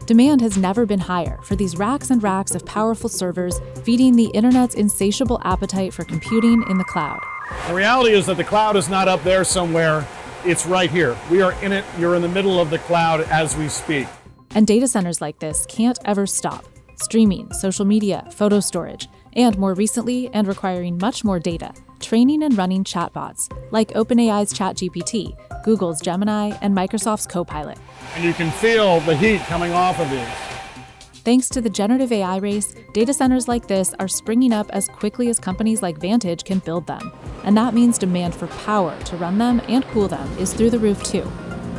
Demand has never been higher for these racks and racks of powerful servers feeding the internet's insatiable appetite for computing in the cloud. The reality is that the cloud is not up there somewhere. It's right here. We are in it. You're in the middle of the cloud as we speak. And data centers like this can't ever stop. Streaming, social media, photo storage, and more recently, and requiring much more data, training and running chatbots like OpenAI's ChatGPT, Google's Gemini, and Microsoft's Copilot. And you can feel the heat coming off of these. Thanks to the generative AI race, data centers like this are springing up as quickly as companies like Vantage can build them. And that means demand for power to run them and cool them is through the roof too.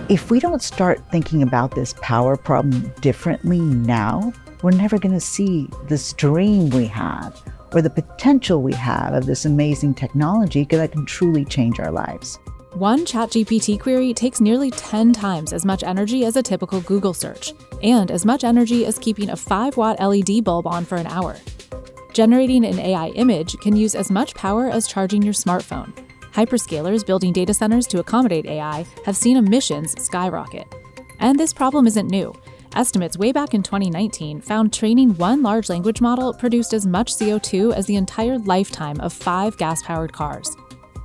If we don't start thinking about this power problem differently now, we're never going to see the stream we have or the potential we have of this amazing technology that can truly change our lives. One ChatGPT query takes nearly 10 times as much energy as a typical Google search, and as much energy as keeping a 5-watt LED bulb on for an hour. Generating an AI image can use as much power as charging your smartphone. Hyperscalers building data centers to accommodate AI have seen emissions skyrocket. And this problem isn't new. Estimates way back in 2019 found training one large language model produced as much CO2 as the entire lifetime of 5 gas-powered cars.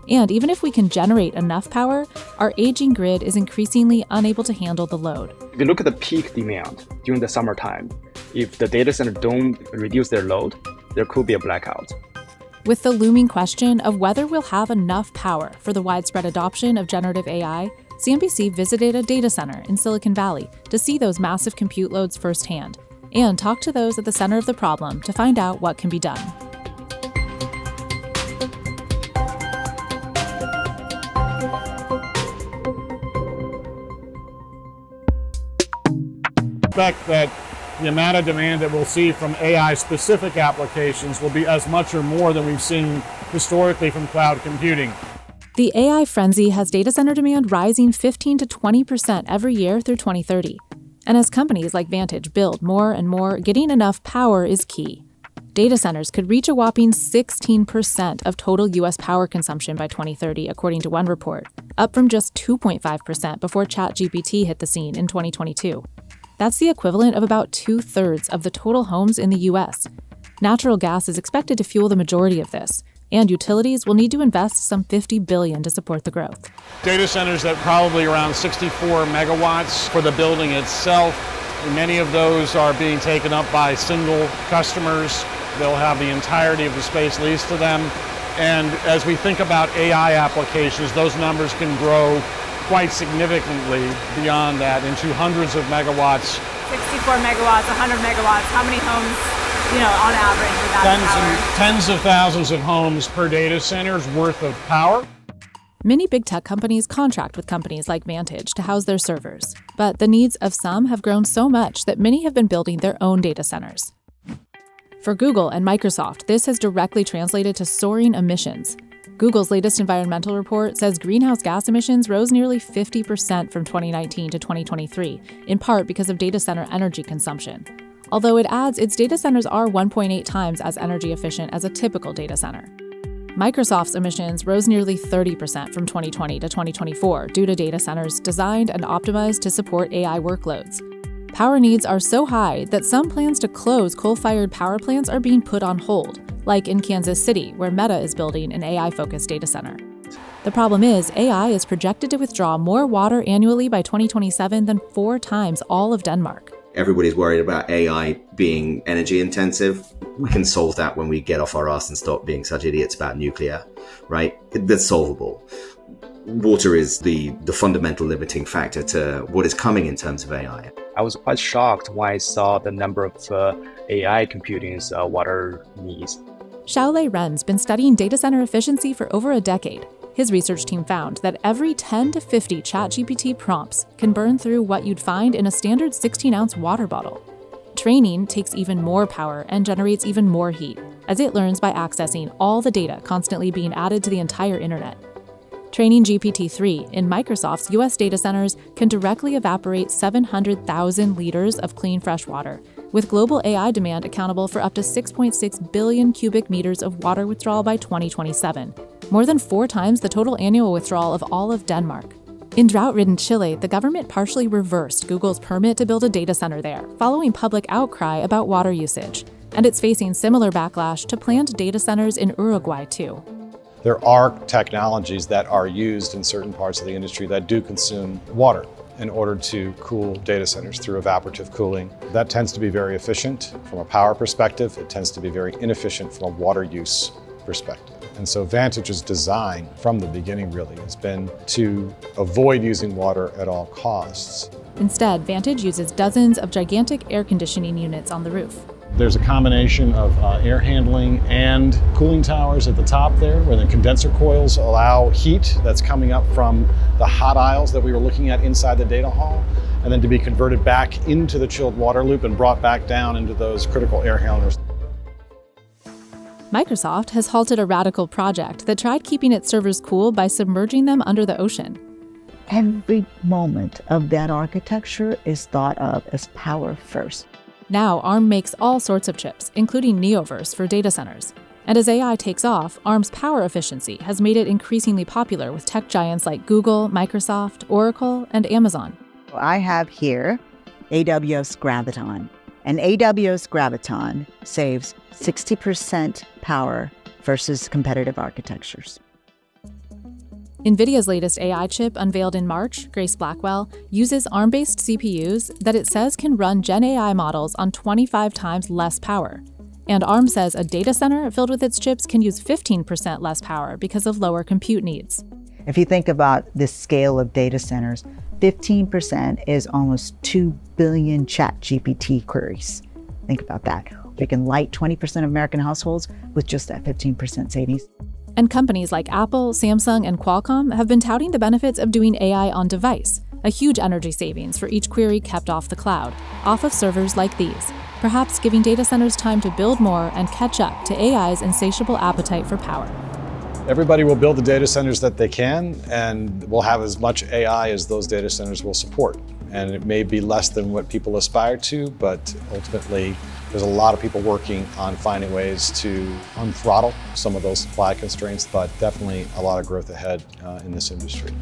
And even if we can generate enough power, our aging grid is increasingly unable to handle the load. If you look at the peak demand during the summertime, if the data center don't reduce their load, there could be a blackout. With the looming question of whether we'll have enough power for the widespread adoption of generative AI, CNBC visited a data center in Silicon Valley to see those massive compute loads firsthand, and talk to those at the center of the problem to find out what can be done. Expect that the amount of demand that we'll see from AI-specific applications will be as much or more than we've seen historically from cloud computing. The AI frenzy has data center demand rising 15 to 20% every year through 2030. And as companies like Vantage build more and more, getting enough power is key. Data centers could reach a whopping 16% of total U.S. power consumption by 2030, according to one report, up from just 2.5% before ChatGPT hit the scene in 2022. That's the equivalent of about 2/3 of the total homes in the U.S. Natural gas is expected to fuel the majority of this, and utilities will need to invest some $50 billion to support the growth. Data centers that probably around 64 megawatts for the building itself. Many of those are being taken up by single customers. They'll have the entirety of the space leased to them. And as we think about AI applications, those numbers can grow quite significantly beyond that into hundreds of megawatts. 64 megawatts, 100 megawatts, how many homes, on average with that power? Tens of thousands of homes per data center's worth of power. Many big tech companies contract with companies like Vantage to house their servers, but the needs of some have grown so much that many have been building their own data centers. For Google and Microsoft, this has directly translated to soaring emissions. Google's latest environmental report says greenhouse gas emissions rose nearly 50% from 2019 to 2023, in part because of data center energy consumption. Although it adds its data centers are 1.8 times as energy efficient as a typical data center. Microsoft's emissions rose nearly 30% from 2020 to 2024 due to data centers designed and optimized to support AI workloads. Power needs are so high that some plans to close coal-fired power plants are being put on hold, like in Kansas City, where Meta is building an AI-focused data center. The problem is, AI is projected to withdraw more water annually by 2027 than 4 times all of Denmark. Everybody's worried about AI being energy intensive. We can solve that when we get off our ass and stop being such idiots about nuclear, right? That's solvable. Water is the fundamental limiting factor to what is coming in terms of AI. I was quite shocked when I saw the number of AI computing's water needs. Xiaolei Ren's been studying data center efficiency for over a decade. His research team found that every 10 to 50 ChatGPT prompts can burn through what you'd find in a standard 16-ounce water bottle. Training takes even more power and generates even more heat, as it learns by accessing all the data constantly being added to the entire internet. Training GPT-3 in Microsoft's U.S. data centers can directly evaporate 700,000 liters of clean fresh water, with global AI demand accountable for up to 6.6 billion cubic meters of water withdrawal by 2027, more than 4 times the total annual withdrawal of all of Denmark. In drought-ridden Chile, the government partially reversed Google's permit to build a data center there, following public outcry about water usage. And it's facing similar backlash to planned data centers in Uruguay, too. There are technologies that are used in certain parts of the industry that do consume water in order to cool data centers through evaporative cooling. That tends to be very efficient from a power perspective. It tends to be very inefficient from a water use perspective. And so Vantage's design from the beginning really has been to avoid using water at all costs. Instead, Vantage uses dozens of gigantic air conditioning units on the roof. There's a combination of air handling and cooling towers at the top there, where the condenser coils allow heat that's coming up from the hot aisles that we were looking at inside the data hall, and then to be converted back into the chilled water loop and brought back down into those critical air handlers. Microsoft has halted a radical project that tried keeping its servers cool by submerging them under the ocean. Every moment of that architecture is thought of as power first. Now, ARM makes all sorts of chips, including Neoverse for data centers. And as AI takes off, ARM's power efficiency has made it increasingly popular with tech giants like Google, Microsoft, Oracle, and Amazon. I have here AWS Graviton. And AWS Graviton saves 60% power versus competitive architectures. NVIDIA's latest AI chip, unveiled in March, Grace Blackwell, uses ARM-based CPUs that it says can run Gen AI models on 25 times less power. And ARM says a data center filled with its chips can use 15% less power because of lower compute needs. If you think about the scale of data centers, 15% is almost 2 billion ChatGPT queries. Think about that. We can light 20% of American households with just that 15% savings. And companies like Apple, Samsung, and Qualcomm have been touting the benefits of doing AI on device, a huge energy savings for each query kept off the cloud, off of servers like these, perhaps giving data centers time to build more and catch up to AI's insatiable appetite for power. Everybody will build the data centers that they can, and we'll have as much AI as those data centers will support. And it may be less than what people aspire to, but ultimately, there's a lot of people working on finding ways to unthrottle some of those supply constraints, but definitely a lot of growth ahead in this industry.